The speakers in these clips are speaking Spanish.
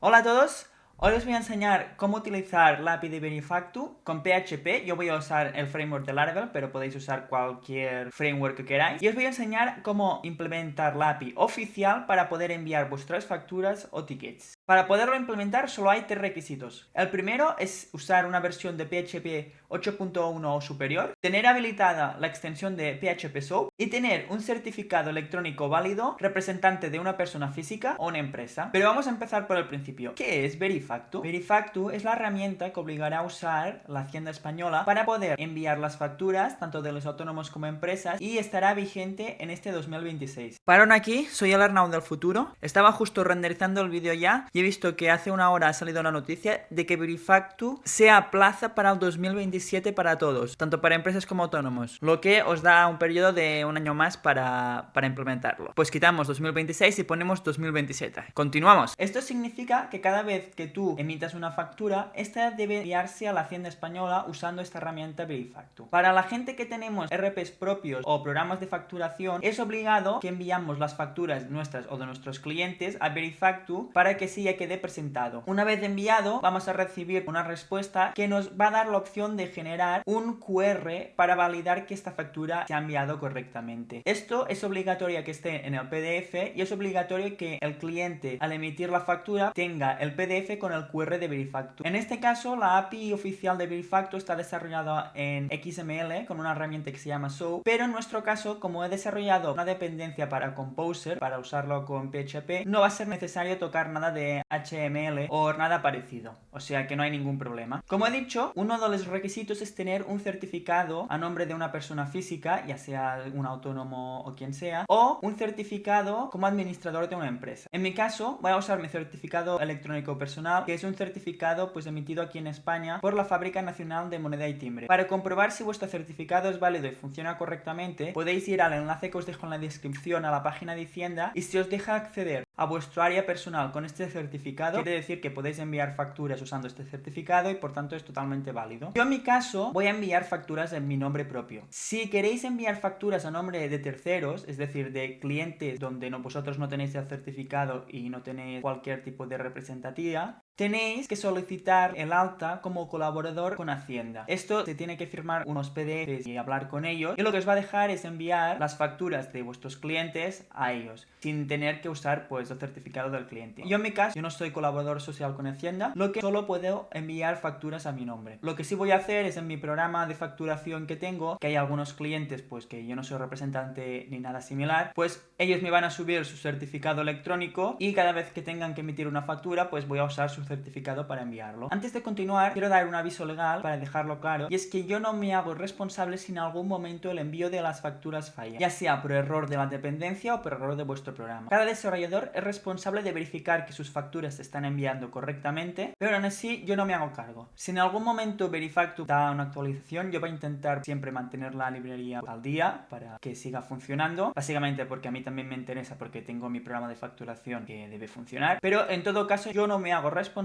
Hola a todos, hoy os voy a enseñar cómo utilizar la API de Verifactu con PHP. Yo voy a usar el framework de Laravel, pero podéis usar cualquier framework que queráis. Y os voy a enseñar cómo implementar la API oficial para poder enviar vuestras facturas o tickets. Para poderlo implementar solo hay tres requisitos. El primero es usar una versión de PHP 8.1 o superior, tener habilitada la extensión de PHP SOAP y tener un certificado electrónico válido representante de una persona física o una empresa. Pero vamos a empezar por el principio. ¿Qué es Verifactu? Verifactu es la herramienta que obligará a usar la Hacienda Española para poder enviar las facturas tanto de los autónomos como empresas y estará vigente en este 2026. Pararon aquí, soy el Arnau del futuro. Estaba justo renderizando el vídeo ya y he visto que hace una hora ha salido una noticia de que Verifactu se aplaza para el 2027 para todos, tanto para empresas como autónomos, lo que os da un periodo de un año más para implementarlo. Pues quitamos 2026 y ponemos 2027. Continuamos. Esto significa que cada vez que tú emitas una factura, esta debe enviarse a la Hacienda Española usando esta herramienta Verifactu. Para la gente que tenemos RPs propios o programas de facturación, es obligado que enviamos las facturas nuestras o de nuestros clientes a Verifactu para que sí ya quede presentado. Una vez enviado, vamos a recibir una respuesta que nos va a dar la opción de generar un QR para validar que esta factura se ha enviado correctamente. Esto es obligatorio que esté en el PDF y es obligatorio que el cliente al emitir la factura tenga el PDF con el QR de Verifactu. En este caso, la API oficial de Verifactu está desarrollada en XML con una herramienta que se llama SOAP, pero en nuestro caso, como he desarrollado una dependencia para Composer, para usarlo con PHP, no va a ser necesario tocar nada de HTML o nada parecido, o sea que no hay ningún problema. Como he dicho, uno de los requisitos es tener un certificado a nombre de una persona física, ya sea un autónomo o quien sea, o un certificado como administrador de una empresa. En mi caso, voy a usar mi certificado electrónico personal, que es un certificado pues emitido aquí en España por la Fábrica Nacional de Moneda y Timbre. Para comprobar si vuestro certificado es válido y funciona correctamente, podéis ir al enlace que os dejo en la descripción a la página de Hacienda y si os deja acceder a vuestro área personal con este certificado, quiere decir que podéis enviar facturas usando este certificado y por tanto es totalmente válido. Yo en mi caso voy a enviar facturas en mi nombre propio. Si queréis enviar facturas a nombre de terceros, es decir, de clientes donde vosotros no tenéis el certificado y no tenéis cualquier tipo de representativa, tenéis que solicitar el alta como colaborador con Hacienda. Esto se tiene que firmar unos PDFs y hablar con ellos y lo que os va a dejar es enviar las facturas de vuestros clientes a ellos sin tener que usar pues el certificado del cliente. Yo en mi caso, yo no soy colaborador social con Hacienda, lo que solo puedo enviar facturas a mi nombre. Lo que sí voy a hacer es en mi programa de facturación que tengo, que hay algunos clientes pues que yo no soy representante ni nada similar, pues ellos me van a subir su certificado electrónico y cada vez que tengan que emitir una factura pues voy a usar su certificado para enviarlo. Antes de continuar, quiero dar un aviso legal para dejarlo claro, y es que yo no me hago responsable si en algún momento el envío de las facturas falla, ya sea por error de la dependencia o por error de vuestro programa. Cada desarrollador es responsable de verificar que sus facturas se están enviando correctamente, pero aún así yo no me hago cargo. Si en algún momento Verifactu da una actualización, yo voy a intentar siempre mantener la librería al día para que siga funcionando, básicamente porque a mí también me interesa porque tengo mi programa de facturación que debe funcionar, pero en todo caso yo no me hago responsable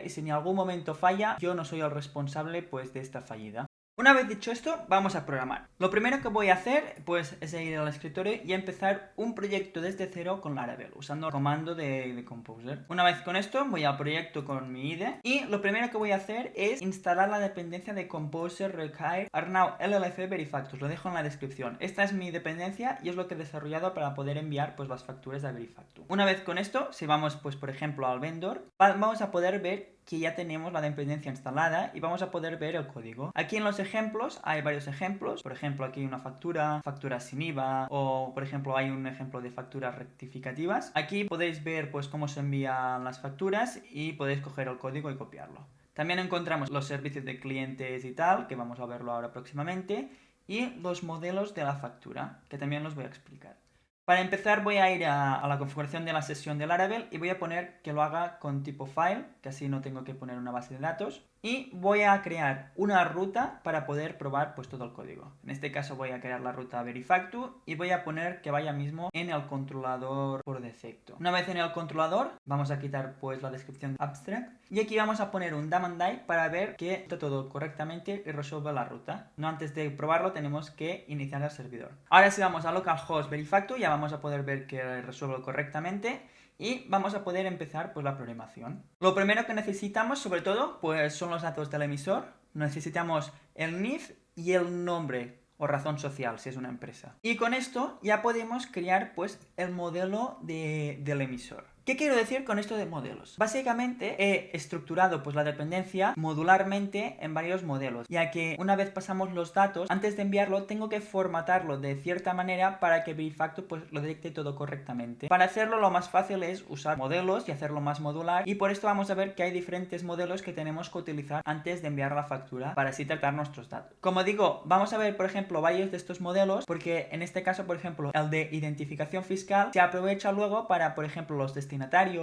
y si en algún momento falla, yo no soy el responsable pues de esta fallida. Una vez dicho esto, vamos a programar. Lo primero que voy a hacer, pues, es ir al escritorio y empezar un proyecto desde cero con Laravel, usando el comando de Composer. Una vez con esto, voy al proyecto con mi IDE y lo primero que voy a hacer es instalar la dependencia de Composer Require Arnau LLC Verifactus. Lo dejo en la descripción. Esta es mi dependencia y es lo que he desarrollado para poder enviar pues las facturas a Verifactus. Una vez con esto, si vamos pues por ejemplo al vendor, vamos a poder ver que ya tenemos la dependencia instalada y vamos a poder ver el código. Aquí en los ejemplos hay varios ejemplos. Por ejemplo, aquí hay una factura sin IVA, o por ejemplo hay un ejemplo de facturas rectificativas. Aquí podéis ver pues cómo se envían las facturas y podéis coger el código y copiarlo. También encontramos los servicios de clientes y tal, que vamos a verlo ahora próximamente, y los modelos de la factura, que también los voy a explicar. Para empezar voy a ir a la configuración de la sesión de Laravel y voy a poner que lo haga con tipo file, que así no tengo que poner una base de datos. Y voy a crear una ruta para poder probar pues todo el código. En este caso voy a crear la ruta Verifactu y voy a poner que vaya mismo en el controlador por defecto. Una vez en el controlador, vamos a quitar pues la descripción abstract. Y aquí vamos a poner un daemon die para ver que está todo correctamente y resuelve la ruta. No antes de probarlo tenemos que iniciar el servidor. Ahora si vamos a localhost Verifactu ya vamos a poder ver que resuelve correctamente. y vamos a poder empezar pues la programación. Lo primero que necesitamos sobre todo pues son los datos del emisor. Necesitamos el NIF y el nombre o razón social si es una empresa. Y con esto ya podemos crear pues el modelo del emisor. ¿Qué quiero decir con esto de modelos? Básicamente he estructurado pues la dependencia modularmente en varios modelos, ya que una vez pasamos los datos, antes de enviarlo tengo que formatarlo de cierta manera para que Verifactu pues lo detecte todo correctamente. Para hacerlo lo más fácil es usar modelos y hacerlo más modular, y por esto vamos a ver que hay diferentes modelos que tenemos que utilizar antes de enviar la factura para así tratar nuestros datos. Como digo, vamos a ver por ejemplo varios de estos modelos, porque en este caso por ejemplo el de identificación fiscal se aprovecha luego para por ejemplo los destinatarios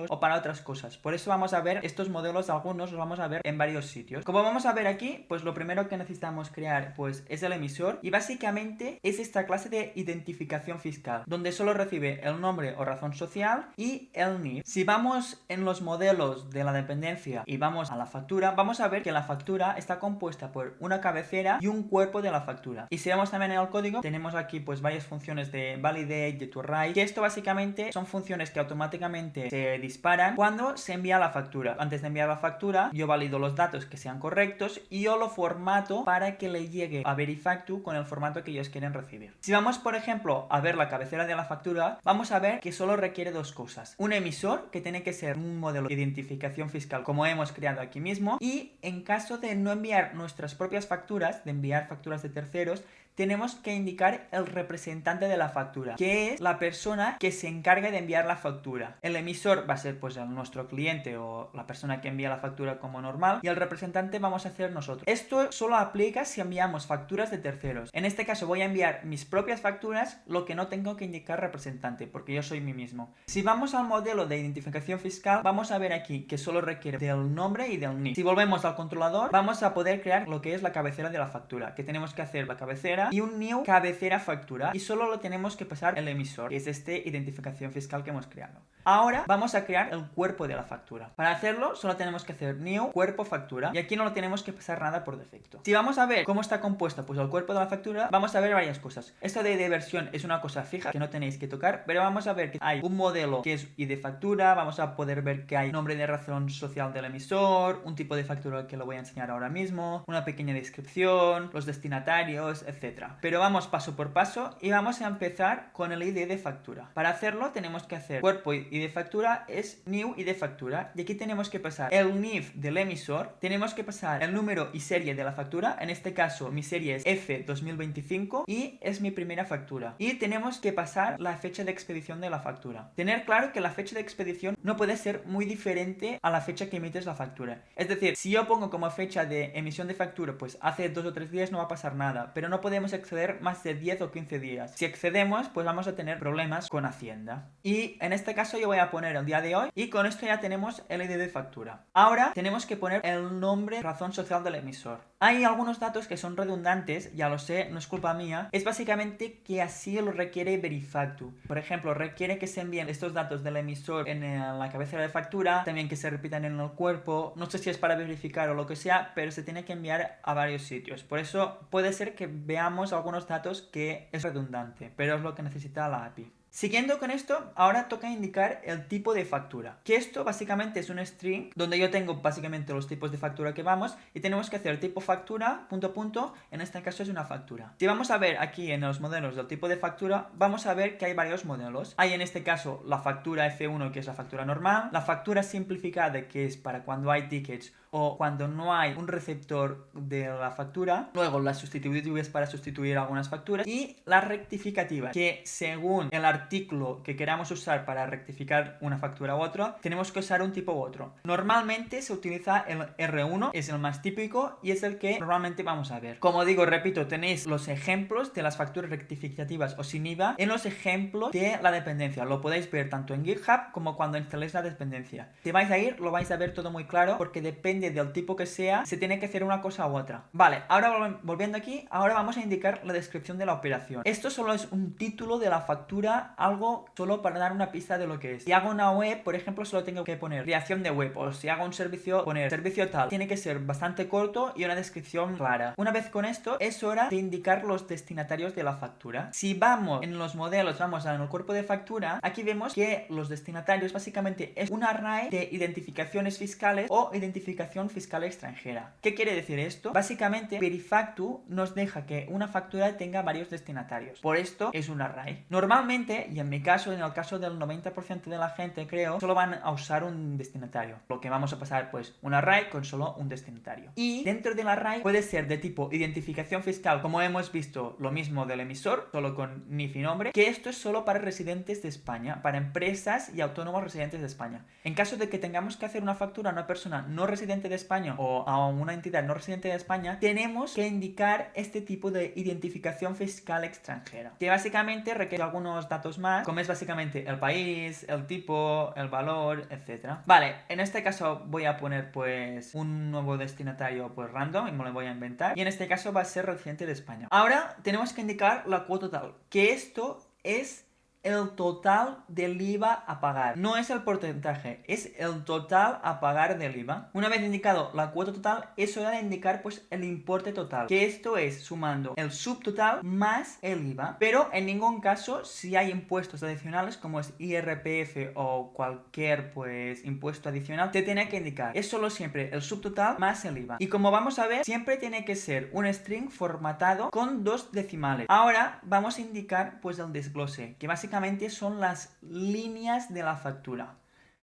o para otras cosas. Por eso vamos a ver estos modelos, algunos los vamos a ver en varios sitios. Como vamos a ver aquí, pues lo primero que necesitamos crear pues es el emisor, y básicamente es esta clase de identificación fiscal, donde solo recibe el nombre o razón social y el NIF. Si vamos en los modelos de la dependencia y vamos a la factura, vamos a ver que la factura está compuesta por una cabecera y un cuerpo de la factura. Y si vemos también en el código, tenemos aquí pues varias funciones de validate, de to write, que esto básicamente son funciones que automáticamente se disparan cuando se envía la factura. Antes de enviar la factura, yo valido los datos que sean correctos y yo lo formato para que le llegue a Verifactu con el formato que ellos quieren recibir. Si vamos, por ejemplo, a ver la cabecera de la factura, vamos a ver que solo requiere dos cosas. Un emisor, que tiene que ser un modelo de identificación fiscal como hemos creado aquí mismo, y en caso de no enviar nuestras propias facturas, de enviar facturas de terceros, tenemos que indicar el representante de la factura, que es la persona que se encarga de enviar la factura. El emisor va a ser pues nuestro cliente o la persona que envía la factura como normal, y el representante vamos a hacer nosotros. Esto solo aplica si enviamos facturas de terceros. En este caso voy a enviar mis propias facturas, lo que no tengo que indicar representante, porque yo soy mí mismo. Si vamos al modelo de identificación fiscal, vamos a ver aquí que solo requiere del nombre y del NIF. Si volvemos al controlador, vamos a poder crear lo que es la cabecera de la factura, que tenemos que hacer la cabecera y un new cabecera factura, y solo lo tenemos que pasar el emisor, que es este identificación fiscal que hemos creado. Ahora vamos a crear el cuerpo de la factura. Para hacerlo solo tenemos que hacer new cuerpo factura, y aquí no lo tenemos que pasar nada por defecto. Si vamos a ver cómo está compuesta pues el cuerpo de la factura, vamos a ver varias cosas. Esto de versión es una cosa fija que no tenéis que tocar, pero vamos a ver que hay un modelo que es ID factura, vamos a poder ver que hay nombre de razón social del emisor, un tipo de factura que lo voy a enseñar ahora mismo, una pequeña descripción, los destinatarios, etc. Pero vamos paso por paso y vamos a empezar con el ID de factura. Para hacerlo tenemos que hacer cuerpo ID de factura es new ID factura, y aquí tenemos que pasar el NIF del emisor, tenemos que pasar el número y serie de la factura. En este caso mi serie es F2025 y es mi primera factura, y tenemos que pasar la fecha de expedición de la factura. Tener claro que la fecha de expedición no puede ser muy diferente a la fecha que emites la factura. Es decir, si yo pongo como fecha de emisión de factura pues hace 2 o 3 días, no va a pasar nada, pero no podemos exceder más de 10 o 15 días. Si excedemos pues vamos a tener problemas con Hacienda, y en este caso yo voy a poner el día de hoy, y con esto ya tenemos el ID de factura. Ahora tenemos que poner el nombre, razón social del emisor. Hay algunos datos que son redundantes, ya lo sé, no es culpa mía, es básicamente que así lo requiere Verifactu. Por ejemplo, requiere que se envíen estos datos del emisor en la cabecera de factura, también que se repitan en el cuerpo, no sé si es para verificar o lo que sea, pero se tiene que enviar a varios sitios. Por eso puede ser que veamos algunos datos que es redundante, pero es lo que necesita la API. Siguiendo con esto, ahora toca indicar el tipo de factura, que esto básicamente es un string donde yo tengo básicamente los tipos de factura que vamos, y tenemos que hacer tipo factura, punto punto, en este caso es una factura. Si vamos a ver aquí en los modelos del tipo de factura, vamos a ver que hay varios modelos. Hay en este caso la factura F1, que es la factura normal, la factura simplificada, que es para cuando hay tickets o cuando no hay un receptor de la factura, luego las sustitutivas para sustituir algunas facturas, y la rectificativa, que según el artículo que queramos usar para rectificar una factura u otra, tenemos que usar un tipo u otro. Normalmente se utiliza el R1, es el más típico y es el que normalmente vamos a ver. Como digo, repito, tenéis los ejemplos de las facturas rectificativas o sin IVA en los ejemplos de la dependencia. Lo podéis ver tanto en GitHub como cuando instaléis la dependencia. Si vais a ir, lo vais a ver todo muy claro, porque depende del tipo que sea, se tiene que hacer una cosa u otra. Vale, ahora volviendo aquí, ahora vamos a indicar la descripción de la operación. Esto solo es un título de la factura ponga algo solo para dar una pista de lo que es. Si hago una web, por ejemplo, solo tengo que poner creación de web, o si hago un servicio, poner servicio tal. Tiene que ser bastante corto y una descripción clara. Una vez con esto, es hora de indicar los destinatarios de la factura. Si vamos en los modelos, vamos en el cuerpo de factura, aquí vemos que los destinatarios básicamente es un array de identificaciones fiscales o identificación fiscal extranjera. ¿Qué quiere decir esto? Básicamente, Verifactu nos deja que una factura tenga varios destinatarios. Por esto es un array. Normalmente, y en mi caso, en el caso del 90% de la gente, creo, solo van a usar un destinatario. Lo que vamos a pasar, pues, un array con solo un destinatario. Y dentro del array puede ser de tipo identificación fiscal, como hemos visto, lo mismo del emisor, solo con NIF y nombre, que esto es solo para residentes de España, para empresas y autónomos residentes de España. En caso de que tengamos que hacer una factura a una persona no residente de España o a una entidad no residente de España, tenemos que indicar este tipo de identificación fiscal extranjera, que básicamente requiere algunos datos más, como es básicamente el país, el tipo, el valor, etc. Vale, en este caso voy a poner pues un nuevo destinatario pues random y me lo voy a inventar, y en este caso va a ser residente de España. Ahora tenemos que indicar la cuota total, que esto es el total del IVA a pagar. No es el porcentaje, es el total a pagar del IVA. Una vez indicado la cuota total, es hora de indicar pues el importe total, que esto es sumando el subtotal más el IVA. Pero en ningún caso, si hay impuestos adicionales como es IRPF o cualquier pues impuesto adicional, te tiene que indicar. Es solo siempre el subtotal más el IVA. Y como vamos a ver, siempre tiene que ser un string formatado con 2 decimales. Ahora vamos a indicar pues el desglose, que básicamente son las líneas de la factura.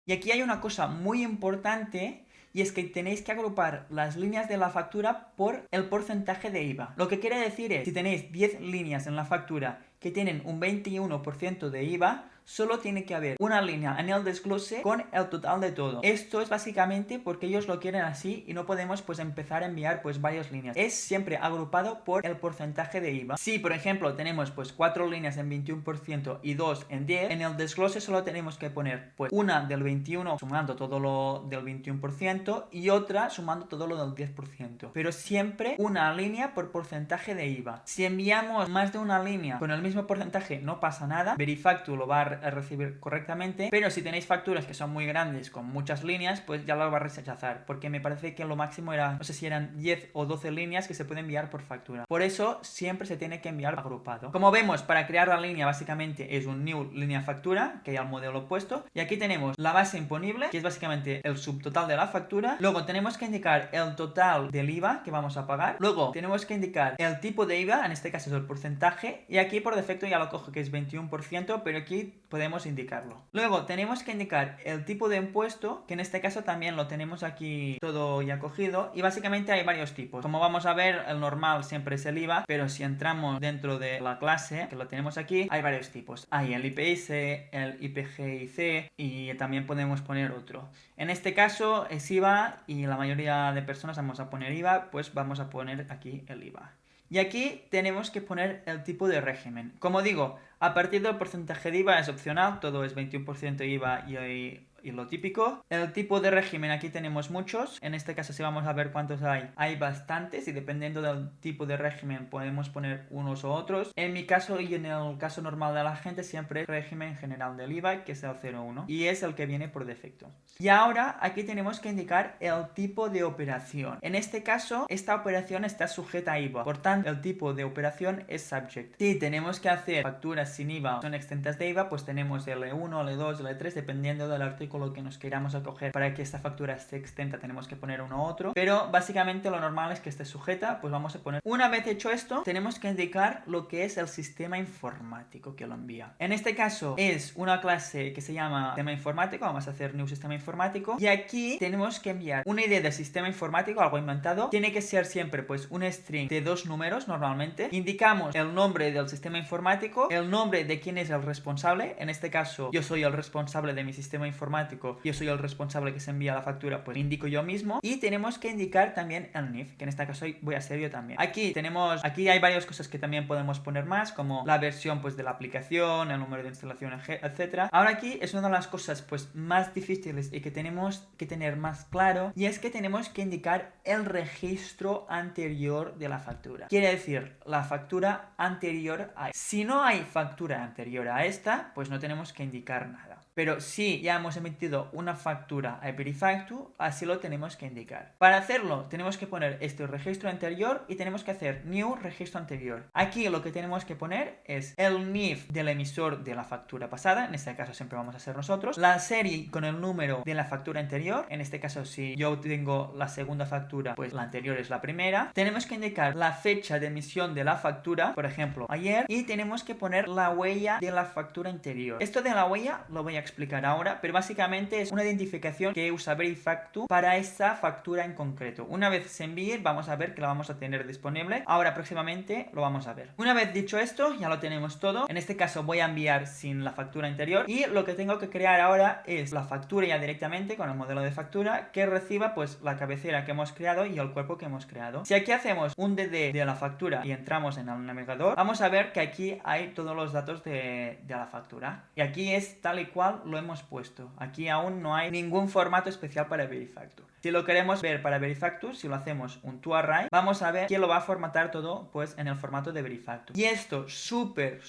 Y aquí hay una cosa muy importante, y es que tenéis que agrupar las líneas de la factura por el porcentaje de IVA. Lo que quiere decir es, si tenéis 10 líneas en la factura que tienen un 21% de IVA, solo tiene que haber una línea en el desglose con el total de todo. Esto es básicamente porque ellos lo quieren así y no podemos pues empezar a enviar pues varias líneas. Es siempre agrupado por el porcentaje de IVA. Si por ejemplo tenemos pues 4 líneas en 21% y 2 en 10, en el desglose solo tenemos que poner pues una del 21 sumando todo lo del 21% y otra sumando todo lo del 10%. Pero siempre una línea por porcentaje de IVA. Si enviamos más de una línea con el mismo porcentaje no pasa nada, Verifactu lo va a recibir correctamente, pero si tenéis facturas que son muy grandes con muchas líneas, pues ya lo va a rechazar, porque me parece que lo máximo era, no sé si eran 10 o 12 líneas que se pueden enviar por factura. Por eso siempre se tiene que enviar agrupado. Como vemos, para crear la línea básicamente es un new línea factura, que hay al modelo opuesto, y aquí tenemos la base imponible, que es básicamente el subtotal de la factura. Luego tenemos que indicar el total del IVA que vamos a pagar. Luego tenemos que indicar el tipo de IVA, en este caso es el porcentaje, y aquí por defecto ya lo cojo que es 21%, pero aquí podemos indicarlo. Luego tenemos que indicar el tipo de impuesto, que en este caso también lo tenemos aquí todo ya cogido, y básicamente hay varios tipos. Como vamos a ver, el normal siempre es el IVA, pero si entramos dentro de la clase, que lo tenemos aquí, hay varios tipos. Hay el IPS, el IPGIC y también podemos poner otro. En este caso es IVA y la mayoría de personas vamos a poner IVA, pues vamos a poner aquí el IVA. Y aquí tenemos que poner el tipo de régimen. Como digo, a partir del porcentaje de IVA es opcional, todo es 21% IVA y lo típico. El tipo de régimen aquí tenemos muchos. En este caso si vamos a ver cuántos hay bastantes y dependiendo del tipo de régimen podemos poner unos u otros. En mi caso y en el caso normal de la gente siempre es régimen general del IVA, que es el 01 y es el que viene por defecto. Y ahora aquí tenemos que indicar el tipo de operación. En este caso esta operación está sujeta a IVA, por tanto el tipo de operación es subject. Si tenemos que hacer facturas sin IVA son exentas de IVA, pues tenemos L1, L2, L3 dependiendo del artículo que nos queramos acoger. Para que esta factura esté exenta tenemos que poner uno u otro, pero básicamente lo normal es que esté sujeta, pues vamos a poner. Una vez hecho esto, tenemos que indicar lo que es el sistema informático que lo envía. En este caso es una clase que se llama sistema informático, vamos a hacer new sistema informático, y aquí tenemos que enviar una idea del sistema informático, algo inventado. Tiene que ser siempre pues un string de 2 números normalmente. Indicamos el nombre del sistema informático, el nombre de quién es el responsable, en este caso yo soy el responsable de mi sistema informático, informático, yo soy el responsable que se envía la factura, pues indico yo mismo. Y tenemos que indicar también el NIF, que en este caso voy a ser yo también. Aquí hay varias cosas que también podemos poner más, como la versión pues de la aplicación, el número de instalación, etcétera. Ahora aquí es una de las cosas pues más difíciles y que tenemos que tener más claro, y es que tenemos que indicar el registro anterior de la factura. Quiere decir, la factura anterior a... Si no hay factura anterior a esta, pues no tenemos que indicar nada. Pero si ya hemos emitido una factura a Verifactu, así lo tenemos que indicar. Para hacerlo, tenemos que poner este registro anterior y tenemos que hacer new registro anterior. Aquí lo que tenemos que poner es el NIF del emisor de la factura pasada, en este caso siempre vamos a ser nosotros, la serie con el número de la factura anterior, en este caso si yo tengo la segunda factura, pues la anterior es la primera. Tenemos que indicar la fecha de emisión de la factura, por ejemplo, ayer, y tenemos que poner la huella de la factura anterior. Esto de la huella lo voy a explicar ahora, pero básicamente es una identificación que usa Verifactu para esta factura en concreto. Una vez se envíe, vamos a ver que la vamos a tener disponible. Ahora próximamente lo vamos a ver. Una vez dicho esto, ya lo tenemos todo. En este caso voy a enviar sin la factura anterior, y lo que tengo que crear ahora es la factura ya directamente con el modelo de factura que reciba pues la cabecera que hemos creado y el cuerpo que hemos creado. Si aquí hacemos un DD de la factura y entramos en el navegador, vamos a ver que aquí hay todos los datos de la factura, y aquí es tal y cual lo hemos puesto. Aquí aún no hay ningún formato especial para Verifactu. Si lo queremos ver para Verifactu, si lo hacemos un toArray, vamos a ver que lo va a formatar todo pues en el formato de Verifactu. Y esto, súper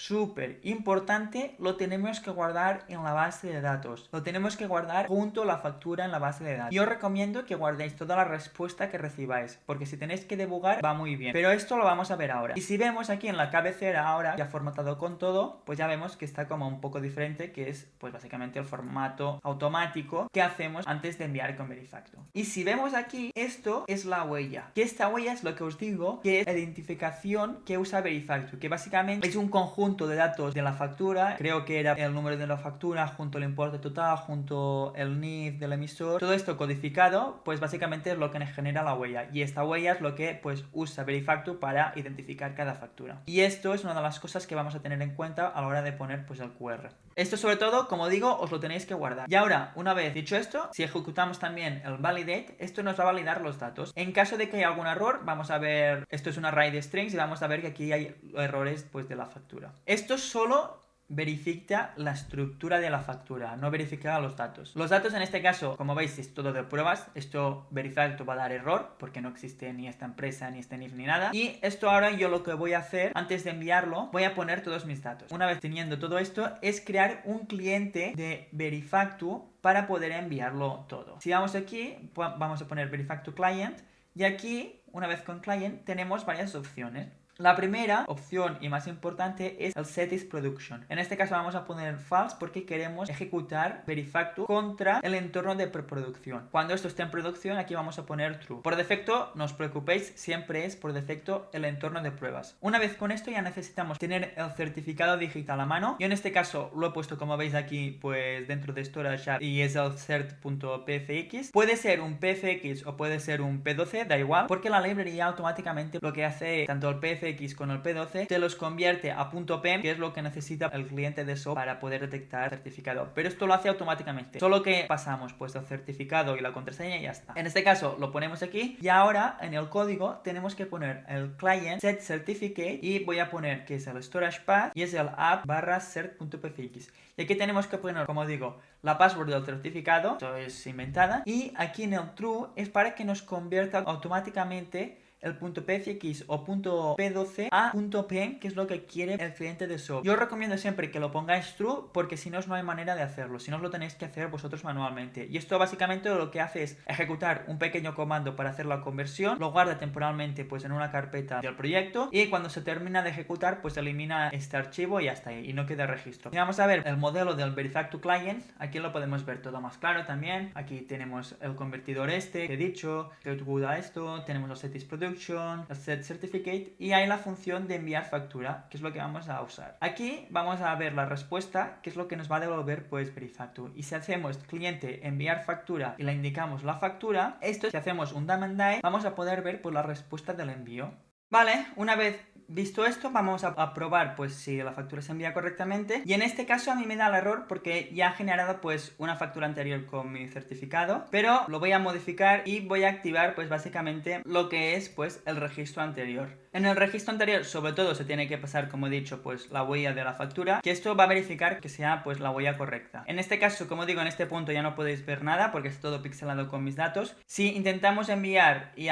importante, lo tenemos que guardar en la base de datos. Lo tenemos que guardar junto a la factura en la base de datos. Yo os recomiendo que guardéis toda la respuesta que recibáis, porque si tenéis que debugar va muy bien. Pero esto lo vamos a ver ahora. Y si vemos aquí en la cabecera ahora, ya formatado con todo, pues ya vemos que está como un poco diferente, que es pues básicamente el formato automático que hacemos antes de enviar con Verifactu. Y si vemos aquí, esto es la huella. Que esta huella es lo que os digo, que es la identificación que usa Verifactu, que básicamente es un conjunto de datos de la factura. Creo que era el número de la factura, junto al importe total, junto el NIF del emisor. Todo esto codificado, pues básicamente es lo que genera la huella. Y esta huella es lo que pues usa Verifactu para identificar cada factura. Y esto es una de las cosas que vamos a tener en cuenta a la hora de poner pues el QR. Esto sobre todo, como digo, os lo tenéis que guardar. Y ahora, una vez dicho esto, si ejecutamos también el validate, esto nos va a validar los datos. En caso de que haya algún error, vamos a ver, esto es un array de strings y vamos a ver que aquí hay errores pues de la factura. Esto solo verifica la estructura de la factura, no verifica los datos. Los datos en este caso, como veis, es todo de pruebas. Esto Verifactu va a dar error porque no existe ni esta empresa, ni este NIF, ni nada. Y esto ahora yo lo que voy a hacer, antes de enviarlo, voy a poner todos mis datos. Una vez teniendo todo esto, es crear un cliente de Verifactu para poder enviarlo todo. Si vamos aquí, vamos a poner Verifactu Client, y aquí, una vez con Client, tenemos varias opciones. La primera opción y más importante es el set is production. En este caso vamos a poner false porque queremos ejecutar Verifactu contra el entorno de preproducción. Cuando esto esté en producción, aquí vamos a poner true. Por defecto, no os preocupéis, siempre es por defecto el entorno de pruebas. Una vez con esto ya necesitamos tener el certificado digital a mano. Yo en este caso lo he puesto, como veis aquí, pues dentro de storage app, y es el cert.pfx. Puede ser un pfx o puede ser un p12, da igual, porque la librería automáticamente lo que hace tanto el pfx con el P12 te los convierte a .pem, que es lo que necesita el cliente de SOAP para poder detectar el certificado. Pero esto lo hace automáticamente. Solo que pasamos pues el certificado y la contraseña y ya está. En este caso lo ponemos aquí, y ahora en el código tenemos que poner el client set certificate, y voy a poner que es el storage path y es el app /cert.pfx. Y aquí tenemos que poner, como digo, la password del certificado, esto es inventada, y aquí en el true es para que nos convierta automáticamente el .pfx o .p12 a .pem, que es lo que quiere el cliente de SOAP. Yo os recomiendo siempre que lo pongáis true, porque si no no hay manera de hacerlo, si no os lo tenéis que hacer vosotros manualmente. Y esto básicamente lo que hace es ejecutar un pequeño comando para hacer la conversión, lo guarda temporalmente pues en una carpeta del proyecto, y cuando se termina de ejecutar pues elimina este archivo y ya está ahí, y no queda registro. Y vamos a ver el modelo del Verifactu Client. Aquí lo podemos ver todo más claro también. Aquí tenemos el convertidor este que he dicho, que ayuda a esto, tenemos los settings production, el set certificate, y hay la función de enviar factura, que es lo que vamos a usar. Aquí vamos a ver la respuesta, que es lo que nos va a devolver pues Verifactu. Y si hacemos cliente enviar factura y le indicamos la factura, esto, si hacemos un dam and die, vamos a poder ver pues la respuesta del envío. Vale, una vez Visto esto, vamos a probar pues si la factura se envía correctamente, y en este caso a mí me da el error porque ya ha generado pues una factura anterior con mi certificado, pero lo voy a modificar y voy a activar pues básicamente lo que es pues el registro anterior. En el registro anterior sobre todo se tiene que pasar, como he dicho, pues la huella de la factura, que esto va a verificar que sea pues la huella correcta. En este caso, como digo, en este punto ya no podéis ver nada porque está todo pixelado con mis datos. Si intentamos enviar y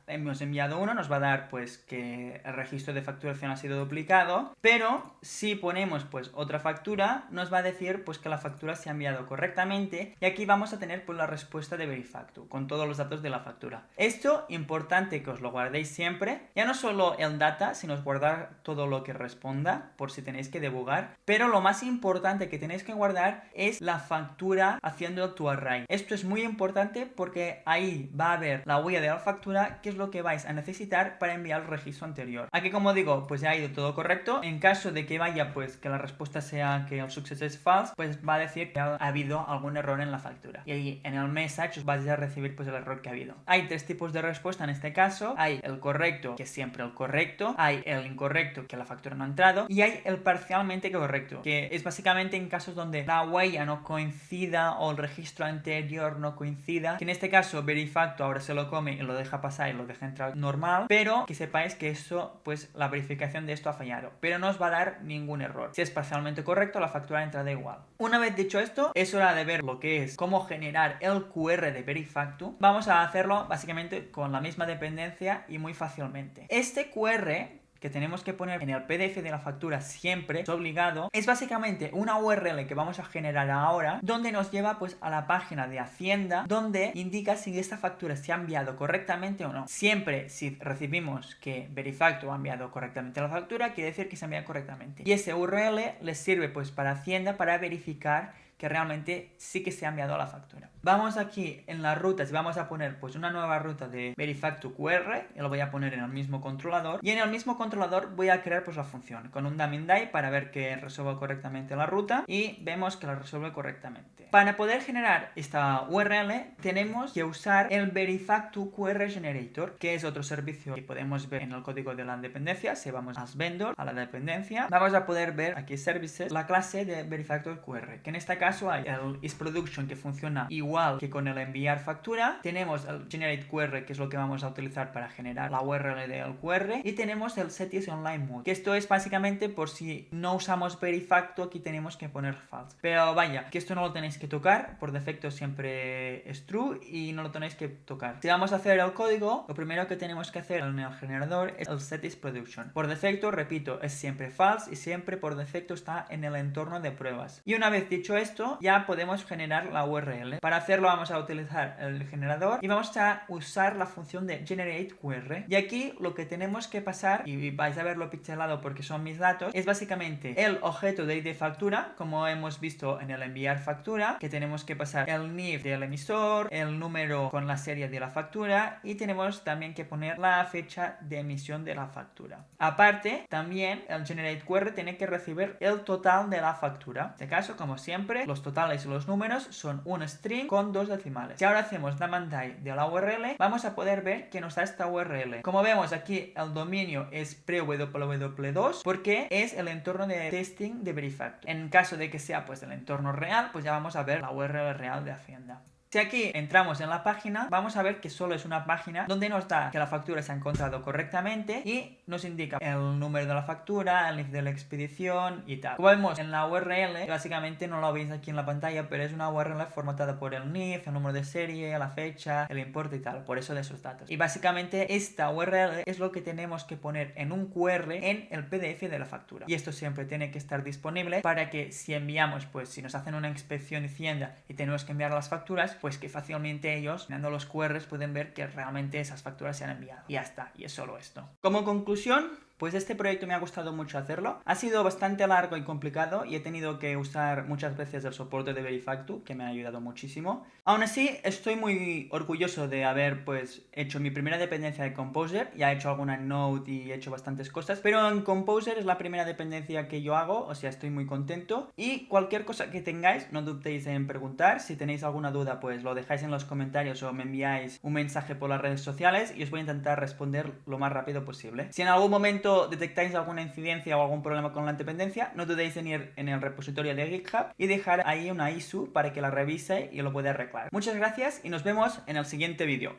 hemos enviado uno, nos va a dar pues que el registro de facturación ha sido duplicado, pero si ponemos pues otra factura, nos va a decir pues que la factura se ha enviado correctamente, y aquí vamos a tener pues la respuesta de Verifactu con todos los datos de la factura. Esto, importante que os lo guardéis siempre, ya no solo el data, sino guardar todo lo que responda por si tenéis que debugar, pero lo más importante que tenéis que guardar es la factura haciendo tu array. Esto es muy importante porque ahí va a haber la huella de la factura, que es lo que vais a necesitar para enviar el registro anterior. Aquí, como digo, pues ya ha ido todo correcto. En caso de que vaya pues que la respuesta sea que el success es false, pues va a decir que ha habido algún error en la factura, y ahí en el message os vais a recibir pues el error que ha habido. Hay tres tipos de respuesta en este caso: hay el correcto, que es siempre el correcto; hay el incorrecto, que la factura no ha entrado; y hay el parcialmente correcto, que es básicamente en casos donde la huella no coincida o el registro anterior no coincida, que en este caso Verifactu ahora se lo come y lo deja pasar y lo deja entrar normal, pero que sepáis que eso, pues la verificación de esto ha fallado, pero no os va a dar ningún error. Si es parcialmente correcto, la factura entra igual. Una vez dicho esto, es hora de ver lo que es cómo generar el QR de Verifactu. Vamos a hacerlo básicamente con la misma dependencia y muy fácilmente. Este QR que tenemos que poner en el PDF de la factura siempre, es obligado, es básicamente una URL que vamos a generar ahora, donde nos lleva pues a la página de Hacienda, donde indica si esta factura se ha enviado correctamente o no. Siempre si recibimos que Verifactu ha enviado correctamente la factura, quiere decir que se envía correctamente, y ese URL les sirve pues para Hacienda para verificar que realmente sí que se ha enviado la factura. Vamos aquí en las rutas y vamos a poner pues una nueva ruta de Verifactu QR, y lo voy a poner en el mismo controlador, y en el mismo controlador voy a crear pues la función con un daemon_die para ver que resuelva correctamente la ruta, y vemos que la resuelve correctamente. Para poder generar esta URL tenemos que usar el Verifactu QR Generator, que es otro servicio que podemos ver en el código de la dependencia. Si vamos a vendor, a la dependencia, vamos a poder ver aquí services, la clase de Verifactu QR, que en este caso hay el isProduction, que funciona igual que con el enviar factura. Tenemos el generate QR, que es lo que vamos a utilizar para generar la URL del QR, y tenemos el setIsOnlineMode, que esto es básicamente por si no usamos Verifactu, aquí tenemos que poner false. Pero vaya, que esto no lo tenéis que tocar, por defecto siempre es true y no lo tenéis que tocar. Si vamos a hacer el código, lo primero que tenemos que hacer en el generador es el setIsProduction. Por defecto, repito, es siempre false y siempre por defecto está en el entorno de pruebas. Y una vez dicho esto, ya podemos generar la URL. Para hacerlo vamos a utilizar el generador y vamos a usar la función de generateQR. Y aquí lo que tenemos que pasar, y vais a verlo pixelado porque son mis datos, es básicamente el objeto de ID factura, como hemos visto en el enviar factura, que tenemos que pasar el NIF del emisor, el número con la serie de la factura, y tenemos también que poner la fecha de emisión de la factura. Aparte, también el generateQR tiene que recibir el total de la factura. En este caso, como siempre, los totales y los números son un string con 2 decimales. Si ahora hacemos daemon_die de la URL, vamos a poder ver que nos da esta URL. Como vemos aquí, el dominio es pre-www2 porque es el entorno de testing de Verifactu. En caso de que sea pues el entorno real, pues ya vamos a ver la URL real de Hacienda. Si aquí entramos en la página, vamos a ver que solo es una página donde nos da que la factura se ha encontrado correctamente y nos indica el número de la factura, el NIF de la expedición y tal. Como vemos en la URL, básicamente no lo veis aquí en la pantalla, pero es una URL formatada por el NIF, el número de serie, la fecha, el importe y tal, por eso de esos datos. Y básicamente esta URL es lo que tenemos que poner en un QR en el PDF de la factura. Y esto siempre tiene que estar disponible para que si enviamos, pues si nos hacen una inspección de Hacienda y tenemos que enviar las facturas, pues que fácilmente ellos, mirando los QRs, pueden ver que realmente esas facturas se han enviado. Y ya está, y es solo esto. Como conclusión, pues este proyecto me ha gustado mucho hacerlo. Ha sido bastante largo y complicado y he tenido que usar muchas veces el soporte de Verifactu, que me ha ayudado muchísimo. Aún así, estoy muy orgulloso de haber pues hecho mi primera dependencia de Composer. Ya he hecho alguna en Node y he hecho bastantes cosas, pero en Composer es la primera dependencia que yo hago, o sea, estoy muy contento. Y cualquier cosa que tengáis, no dudéis en preguntar. Si tenéis alguna duda, pues lo dejáis en los comentarios o me enviáis un mensaje por las redes sociales y os voy a intentar responder lo más rápido posible. Si en algún momento proyecto detectáis alguna incidencia o algún problema con la dependencia, no dudéis en ir en el repositorio de GitHub y dejar ahí una issue para que la revise y lo pueda arreglar. Muchas gracias y nos vemos en el siguiente vídeo.